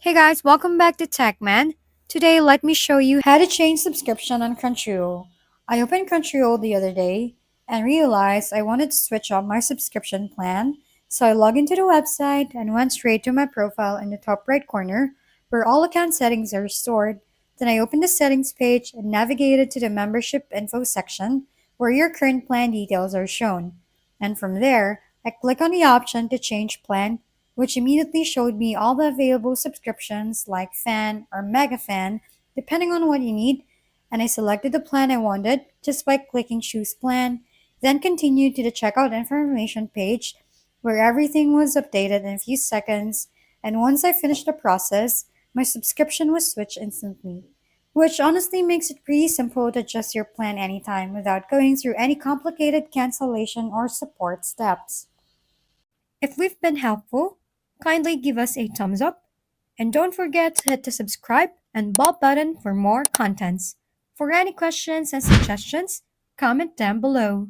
Hey guys, welcome back to TechMan. Today, let me show you how to change subscription on Crunchyroll. I opened Crunchyroll the other day and realized I wanted to switch up my subscription plan, so I logged into the website and went straight to my profile in the top right corner where all account settings are stored. Then I opened the settings page and navigated to the membership info section where your current plan details are shown. And from there, I click on the option to change plan, which immediately showed me all the available subscriptions like Fan or Mega Fan, depending on what you need, and I selected the plan I wanted just by clicking Choose Plan, then continued to the checkout information page where everything was updated in a few seconds, and once I finished the process, my subscription was switched instantly. Which honestly makes it pretty simple to adjust your plan anytime without going through any complicated cancellation or support steps. If we've been helpful, kindly give us a thumbs up and don't forget to hit the subscribe and bell button for more contents. For any questions and suggestions, comment down below.